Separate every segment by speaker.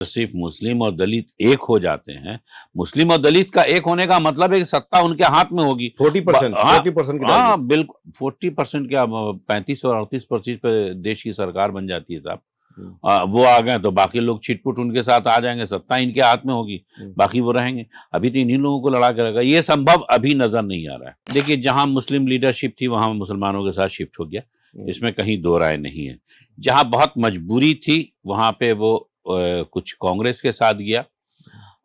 Speaker 1: सिर्फ मुस्लिम और दलित एक हो जाते हैं। मुस्लिम और दलित का एक होने का मतलब है कि सत्ता उनके हाथ में होगी।
Speaker 2: 40%
Speaker 1: हाँ
Speaker 2: 40% की
Speaker 1: हाँ,
Speaker 2: टारगेट।
Speaker 1: बिल्कुल 40% क्या, 35 और 38% पे देश की सरकार बन जाती है साहब। वो आ गए तो बाकी लोग छिटपुट उनके साथ आ जाएंगे, सत्ता इनके हाथ में होगी, बाकी वो रहेंगे। अभी तो इन्हीं लोगों को लड़ा के रखा, ये संभव अभी नजर नहीं आ रहा है। देखिए, जहां मुस्लिम लीडरशिप थी वहां मुसलमानों के साथ शिफ्ट हो गया, इसमें कहीं दो राय नहीं है। जहां बहुत मजबूरी थी वहां पे वो कुछ कांग्रेस के साथ गया,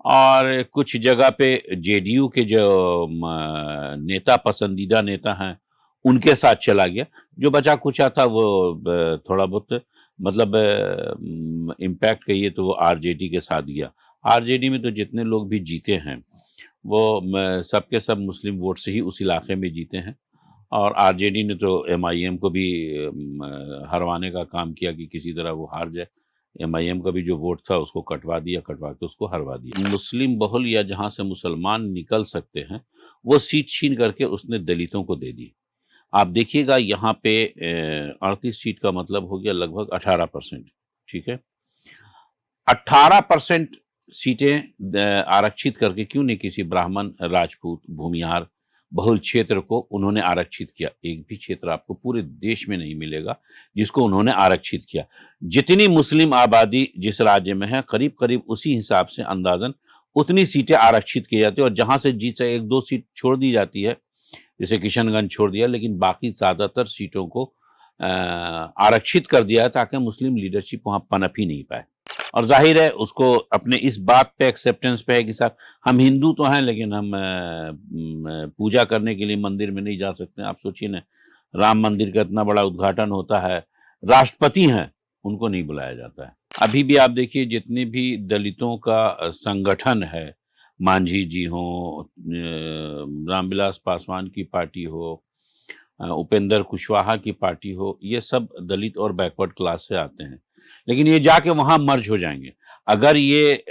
Speaker 1: और कुछ जगह पे जेडीयू के जो नेता, पसंदीदा नेता हैं, उनके साथ चला गया। जो बचा कुचा था वो थोड़ा बहुत, मतलब इम्पैक्ट कहिए तो वो आरजेडी के साथ गया। आरजेडी में तो जितने लोग भी जीते हैं वो सबके सब मुस्लिम वोट से ही उस इलाके में जीते हैं। और आरजेडी ने तो एमआईएम को भी हरवाने का काम किया कि किसी तरह वो हार जाए। एमआईएम का भी जो वोट था उसको कटवा दिया, कटवा के उसको हरवा दिया। मुस्लिम बहुल या जहां से मुसलमान निकल सकते हैं वो सीट छीन करके उसने दलितों को दे दी। आप देखिएगा यहाँ पे 38 सीट का मतलब हो गया लगभग 18%। ठीक है, 18% सीटें आरक्षित करके क्यों नहीं किसी ब्राह्मण, राजपूत, भूमिहार बहुल क्षेत्र को उन्होंने आरक्षित किया। एक भी क्षेत्र आपको पूरे देश में नहीं मिलेगा जिसको उन्होंने आरक्षित किया। जितनी मुस्लिम आबादी जिस राज्य में है, करीब करीब उसी हिसाब से अंदाजन उतनी सीटें आरक्षित की जाती है। और जहां से जीत से एक दो सीट छोड़ दी जाती है, जैसे किशनगंज छोड़ दिया, लेकिन बाकी ज्यादातर सीटों को आरक्षित कर दिया है ताकि मुस्लिम लीडरशिप वहां पनप ही नहीं पाए। और जाहिर है उसको अपने इस बात पे एक्सेप्टेंस पे है कि साहब हम हिंदू तो हैं लेकिन हम पूजा करने के लिए मंदिर में नहीं जा सकते। आप सोचिए ना, राम मंदिर का इतना बड़ा उद्घाटन होता है, राष्ट्रपति हैं, उनको नहीं बुलाया जाता है। अभी भी आप देखिए, जितने भी दलितों का संगठन है, मांझी जी हो, रामविलास पासवान की पार्टी हो, उपेंद्र कुशवाहा की पार्टी हो, ये सब दलित और बैकवर्ड क्लास से आते हैं। लेकिन ये जाके वहां मर्ज हो जाएंगे। अगर ये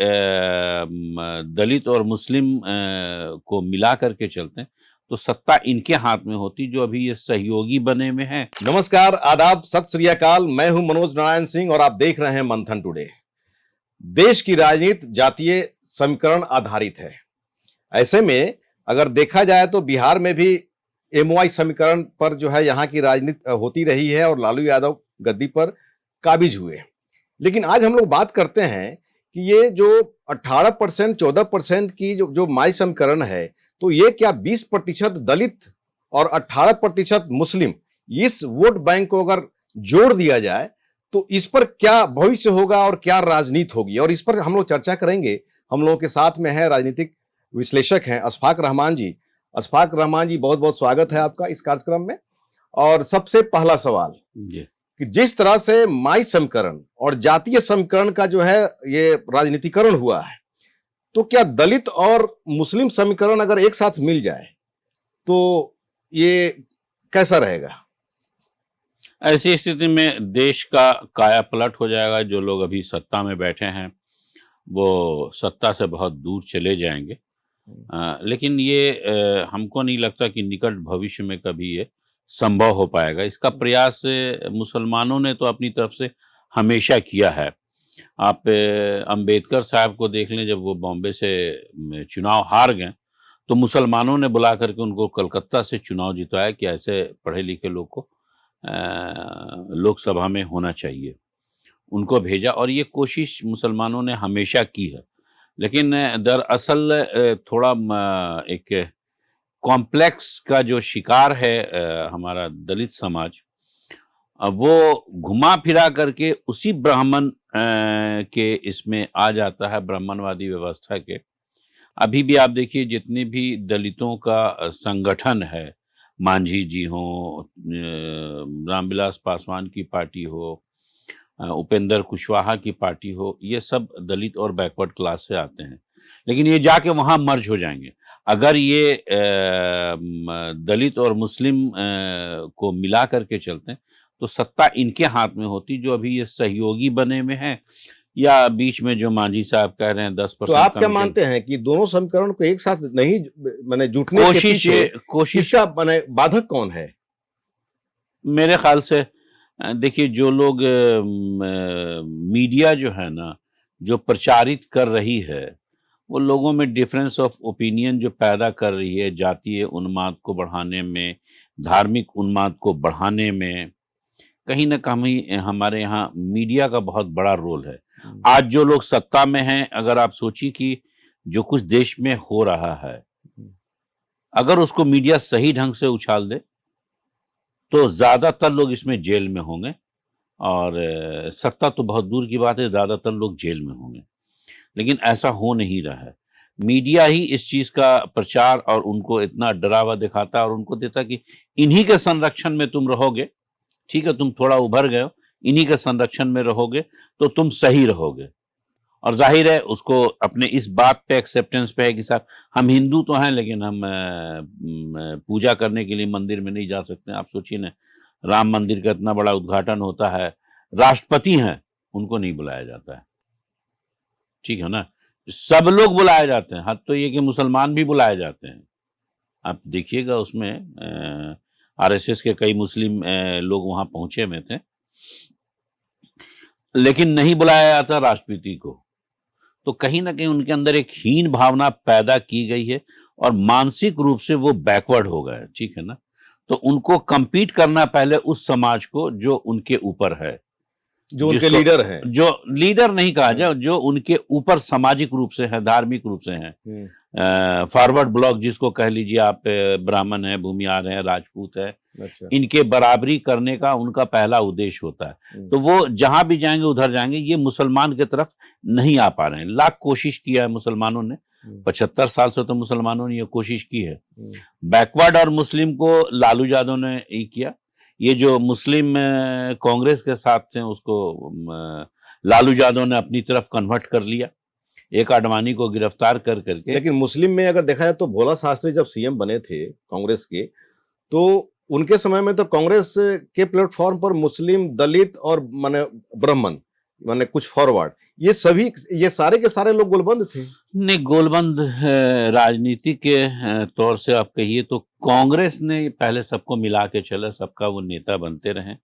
Speaker 1: दलित और मुस्लिम को मिला करके चलते हैं तो सत्ता इनके हाथ में होती, जो अभी ये सहयोगी बने में है।
Speaker 2: नमस्कार, आदाब, सत श्री अकाल। मैं हूं मनोज नारायण सिंह और आप देख रहे हैं मंथन टुडे। देश की राजनीति जातीय समीकरण आधारित है। ऐसे में अगर देखा जाए तो बिहार में भी एमओआई समीकरण पर जो है यहाँ की राजनीति होती रही है और लालू यादव गद्दी पर काबिज हुए। लेकिन आज हम लोग बात करते हैं कि ये जो 18% 14% की जो माई समीकरण है, तो ये क्या 20% दलित और 18% मुस्लिम, इस वोट बैंक को अगर जोड़ दिया जाए तो इस पर क्या भविष्य होगा और क्या राजनीति होगी, और इस पर हम लोग चर्चा करेंगे। हम लोगों के साथ में है राजनीतिक विश्लेषक हैं अशफाक रहमान जी। अशफाक रहमान जी, बहुत बहुत स्वागत है आपका इस कार्यक्रम में। और सबसे पहला सवाल कि जिस तरह से माई समीकरण और जातीय समीकरण का जो है ये राजनीतिकरण हुआ है, तो क्या दलित और मुस्लिम समीकरण अगर एक साथ मिल जाए तो ये कैसा रहेगा?
Speaker 1: ऐसी स्थिति में देश का काया पलट हो जाएगा। जो लोग अभी सत्ता में बैठे हैं वो सत्ता से बहुत दूर चले जाएंगे। लेकिन ये हमको नहीं लगता कि निकट भविष्य में कभी ये संभव हो पाएगा। इसका प्रयास मुसलमानों ने तो अपनी तरफ से हमेशा किया है। आप अंबेडकर साहब को देख लें, जब वो बॉम्बे से चुनाव हार गए तो मुसलमानों ने बुला करके उनको कलकत्ता से चुनाव जिताया कि ऐसे पढ़े लिखे लोग को लोकसभा में होना चाहिए। उनको भेजा और ये कोशिश मुसलमानों ने हमेशा की है। लेकिन दरअसल थोड़ा एक कॉम्प्लेक्स का जो शिकार है हमारा दलित समाज, वो घुमा फिरा करके उसी ब्राह्मण के इसमें आ जाता है, ब्राह्मणवादी व्यवस्था के। अभी भी आप देखिए, जितने भी दलितों का संगठन है, मांझी जी हो, रामविलास पासवान की पार्टी हो, उपेंद्र कुशवाहा की पार्टी हो, ये सब दलित और बैकवर्ड क्लास से आते हैं। लेकिन ये जाके वहां मर्ज हो जाएंगे। अगर ये दलित और मुस्लिम को मिला करके चलते हैं तो सत्ता इनके हाथ में होती, जो अभी ये सहयोगी बने में है, या बीच में जो मांझी साहब कह रहे हैं 10%
Speaker 2: तो आप क्या
Speaker 1: कमीशन।
Speaker 2: मानते हैं कि दोनों समीकरण को एक साथ नहीं माने जुटने के पीछे
Speaker 1: कोशिश
Speaker 2: इसका माने बाधक कौन है?
Speaker 1: मेरे ख्याल से देखिए, जो लोग मीडिया जो है ना, जो प्रचारित कर रही है, वो लोगों में डिफरेंस ऑफ ओपिनियन जो पैदा कर रही है, जातीय उन्माद को बढ़ाने में, धार्मिक उन्माद को बढ़ाने में, कहीं न कहीं हमारे यहाँ मीडिया का बहुत बड़ा रोल है। आज जो लोग सत्ता में हैं, अगर आप सोचिए कि जो कुछ देश में हो रहा है, अगर उसको मीडिया सही ढंग से उछाल दे, तो ज़्यादातर लोग इसमें जेल में होंगे और सत्ता तो बहुत दूर की बात है, ज़्यादातर लोग जेल में होंगे। लेकिन ऐसा हो नहीं रहा है। मीडिया ही इस चीज़ का प्रचार और उनको इतना डरावा दिखाता है और उनको देता है कि इन्हीं के संरक्षण में तुम रहोगे, ठीक है, तुम थोड़ा उभर गए हो, इन्हीं के संरक्षण में रहोगे, तो तुम सही रहोगे। और ज़ाहिर है उसको अपने इस बात पे एक्सेप्टेंस पे है कि साहब हम हिंदू तो हैं लेकिन हम पूजा करने के लिए मंदिर में नहीं जा सकते। आप सोचिए ना, राम मंदिर का इतना बड़ा उद्घाटन होता है, राष्ट्रपति हैं, उनको नहीं बुलाया जाता है। ठीक है ना? सब लोग बुलाए जाते हैं, हद तो ये कि मुसलमान भी बुलाए जाते हैं। आप देखिएगा उसमें आरएसएस के कई मुस्लिम लोग वहाँ पहुँचे हुए थे, लेकिन नहीं बुलाया जाता राष्ट्रपति को। तो कहीं न कहीं उनके अंदर एक हीन भावना पैदा की गई है और मानसिक रूप से वो बैकवर्ड हो गए, ठीक है ना? तो उनको कम्पीट करना पहले उस समाज को जो उनके ऊपर है।
Speaker 2: जो उनके
Speaker 1: जिसको
Speaker 2: लीडर हैं।
Speaker 1: जो लीडर नहीं कहा जाए, जो उनके ऊपर सामाजिक रूप से है, धार्मिक रूप से हैं। फॉरवर्ड ब्लॉक जिसको कह लीजिए आप, ब्राह्मण है, भूमिहार है, राजपूत है,
Speaker 2: अच्छा।
Speaker 1: इनके बराबरी करने का उनका पहला उद्देश्य होता है। तो वो जहां भी जाएंगे उधर जाएंगे, ये मुसलमान की तरफ नहीं आ पा रहे हैं। लाख कोशिश किया है मुसलमानों ने, 75 साल से तो मुसलमानों ने ये कोशिश की है। बैकवर्ड और मुस्लिम को लालू यादव ने ये किया। ये जो मुस्लिम कांग्रेस के साथ थे उसको लालू यादव ने अपनी तरफ कन्वर्ट कर लिया, एक आडवाणी को गिरफ्तार कर करके।
Speaker 2: लेकिन मुस्लिम में अगर देखा जाए तो भोला शास्त्री जब सीएम बने थे कांग्रेस के, तो उनके समय में तो कांग्रेस के प्लेटफॉर्म पर मुस्लिम, दलित और माने ब्राह्मण, माने कुछ फॉरवर्ड, ये सारे के सारे लोग गोलबंद थे।
Speaker 1: नहीं, गोलबंद राजनीति के तौर से आप कहिए तो कांग्रेस ने पहले सबको मिला के चला, सबका वो नेता बनते रहे,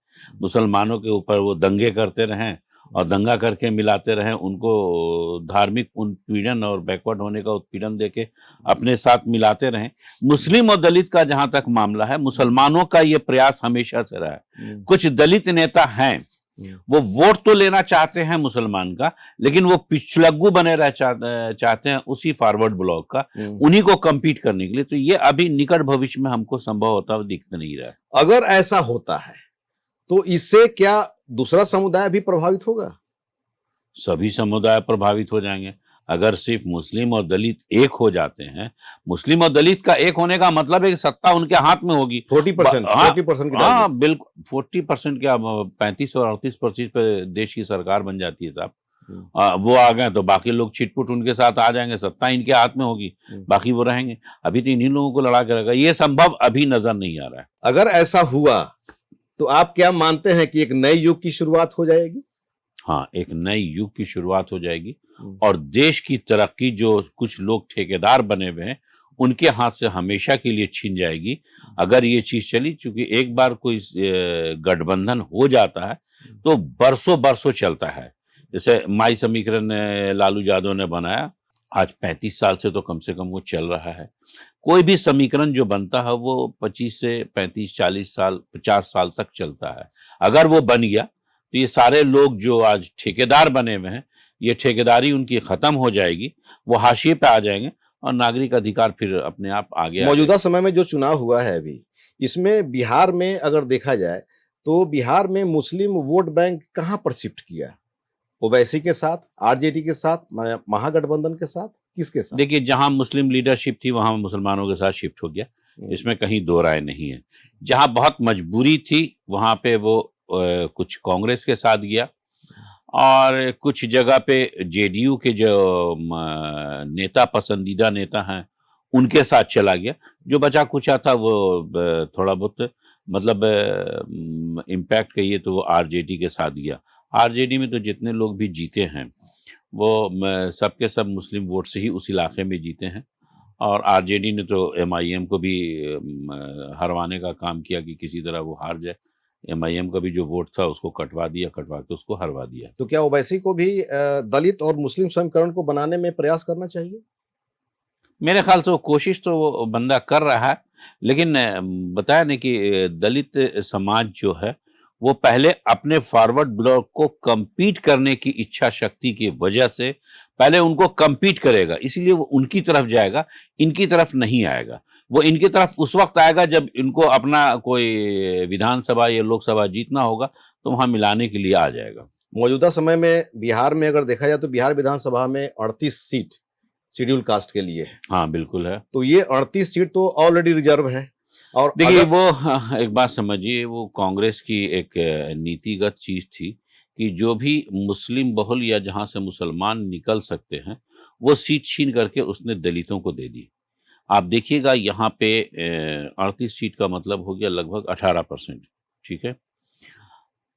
Speaker 1: मुसलमानों के ऊपर वो दंगे करते रहे और दंगा करके मिलाते रहे, उनको धार्मिक उत्पीड़न और बैकवर्ड होने का उत्पीड़न देके अपने साथ मिलाते रहे। मुस्लिम और दलित का जहां तक मामला है, मुसलमानों का ये प्रयास हमेशा से रहा है। कुछ दलित नेता हैं, वो वोट तो लेना चाहते हैं मुसलमान का, लेकिन वो पिछलग्गू बने रह चाहते हैं उसी फॉरवर्ड ब्लॉक का, उन्हीं को कम्पीट करने के लिए। तो ये अभी निकट भविष्य में हमको संभव होता हुआ दिख नहीं रहा है।
Speaker 2: अगर ऐसा होता है तो इससे क्या दूसरा समुदाय भी प्रभावित होगा?
Speaker 1: सभी समुदाय प्रभावित हो जाएंगे। अगर सिर्फ मुस्लिम और दलित एक हो जाते हैं, मुस्लिम और दलित का एक होने का मतलब है कि सत्ता उनके हाथ में होगी।
Speaker 2: 40%
Speaker 1: हाँ,
Speaker 2: 40% की
Speaker 1: हाँ,
Speaker 2: टारगेट।
Speaker 1: बिल्कुल 40% क्या, 35 और 38% पे देश की सरकार बन जाती है साहब। वो आ गए तो बाकी लोग छिटपुट उनके साथ आ जाएंगे, सत्ता इनके हाथ में होगी, बाकी वो रहेंगे। अभी तो इन्हीं लोगों को लड़ा के रखा, ये संभव अभी नजर नहीं आ रहा है।
Speaker 2: अगर ऐसा हुआ तो आप क्या मानते हैं कि एक नए युग की शुरुआत हो जाएगी?
Speaker 1: हाँ, एक नए युग की शुरुआत हो जाएगी और देश की तरक्की जो कुछ लोग ठेकेदार बने हुए हैं उनके हाथ से हमेशा के लिए छीन जाएगी अगर ये चीज चली। क्योंकि एक बार कोई गठबंधन हो जाता है तो बरसों बरसों चलता है। जैसे माई समीकरण लालू यादव ने बनाया, आज 35 साल से तो कम से कम वो चल रहा है। कोई भी समीकरण जो बनता है वो 25 से 35, 40 साल, 50 साल तक चलता है। अगर वो बन गया तो ये सारे लोग जो आज ठेकेदार बने हुए हैं, ये ठेकेदारी उनकी खत्म हो जाएगी, वो हाशिए पे आ जाएंगे और नागरिक अधिकार फिर अपने आप आगे
Speaker 2: मौजूदा समय में जो चुनाव हुआ है अभी, इसमें बिहार में अगर देखा जाए तो बिहार में मुस्लिम वोट बैंक कहां पर शिफ्ट किया? ओवैसी के साथ, आरजेडी के साथ, महागठबंधन के साथ, किसके साथ?
Speaker 1: देखिए, जहां मुस्लिम लीडरशिप थी वहां मुसलमानों के साथ शिफ्ट हो गया, इसमें कहीं दो राय नहीं है। जहां बहुत मजबूरी थी वहां पे वो कुछ कांग्रेस के साथ गया और कुछ जगह पे जेडीयू के जो नेता, पसंदीदा नेता हैं, उनके साथ चला गया। जो बचा कुचा था वो थोड़ा बहुत मतलब इम्पैक्ट कहिए तो वो आरजेडी के साथ गया। आरजेडी में तो जितने लोग भी जीते हैं वो सबके सब मुस्लिम वोट से ही उस इलाके में जीते हैं और आरजेडी ने तो एमआईएम को भी हरवाने का काम किया कि किसी तरह वो हार जाए। एमआईएम का भी जो वोट था उसको कटवा के उसको हरवा दिया।
Speaker 2: तो क्या ओवैसी को भी दलित और मुस्लिम समीकरण को बनाने में प्रयास करना चाहिए?
Speaker 1: मेरे ख्याल से वो कोशिश तो वो बंदा कर रहा है, लेकिन बताया ना कि दलित समाज जो है, वो पहले अपने फॉरवर्ड ब्लॉक को कम्पीट करने की इच्छा शक्ति की वजह से पहले उनको कम्पीट करेगा, इसीलिए वो उनकी तरफ जाएगा, इनकी तरफ नहीं आएगा। वो इनकी तरफ उस वक़्त आएगा जब इनको अपना कोई विधानसभा या लोकसभा जीतना होगा, तो वहाँ मिलाने के लिए आ जाएगा।
Speaker 2: मौजूदा समय में बिहार में अगर देखा जाए तो बिहार विधानसभा में 38 सीट शेड्यूल कास्ट के लिए है।
Speaker 1: हाँ, बिल्कुल है।
Speaker 2: तो ये 38 सीट तो ऑलरेडी रिजर्व है। और
Speaker 1: देखिए
Speaker 2: अगर
Speaker 1: वो एक बात समझिए, वो कांग्रेस की एक नीतिगत चीज थी कि जो भी मुस्लिम बहुल या जहां से मुसलमान निकल सकते हैं वो सीट छीन करके उसने दलितों को दे दी। आप देखिएगा यहाँ पे 38 सीट का मतलब हो गया लगभग 18%। ठीक है,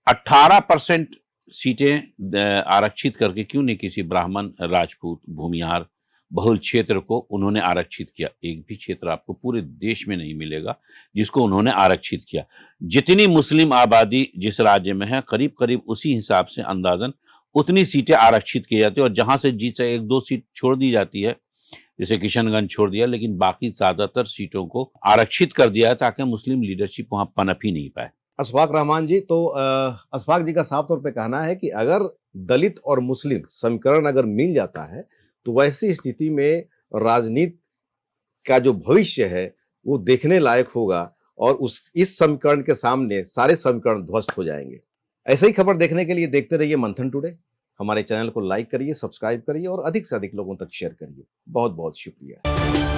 Speaker 1: 18% सीटें आरक्षित करके क्यों नहीं किसी ब्राह्मण, राजपूत, भूमिहार बहुल क्षेत्र को उन्होंने आरक्षित किया। एक भी क्षेत्र आपको पूरे देश में नहीं मिलेगा जिसको उन्होंने आरक्षित किया। जितनी मुस्लिम आबादी जिस राज्य में है करीब करीब उसी हिसाब से अंदाजन उतनी सीटें आरक्षित की जाती है, और जहां से जीत से एक दो सीट छोड़ दी जाती है, जैसे किशनगंज छोड़ दिया, लेकिन बाकी ज्यादातर सीटों को आरक्षित कर दिया है ताकि मुस्लिम लीडरशिप वहां पनप ही नहीं पाए।
Speaker 2: अशफाक रहमान जी, तो अशफाक जी का साफ तौर पे कहना है कि अगर दलित और मुस्लिम समीकरण अगर मिल जाता है तो वैसी स्थिति में राजनीति का जो भविष्य है वो देखने लायक होगा, और इस समीकरण के सामने सारे समीकरण ध्वस्त हो जाएंगे। ऐसे ही खबर देखने के लिए देखते रहिए मंथन टुडे। हमारे चैनल को लाइक करिए, सब्सक्राइब करिए और अधिक से अधिक लोगों तक शेयर करिए। बहुत बहुत शुक्रिया।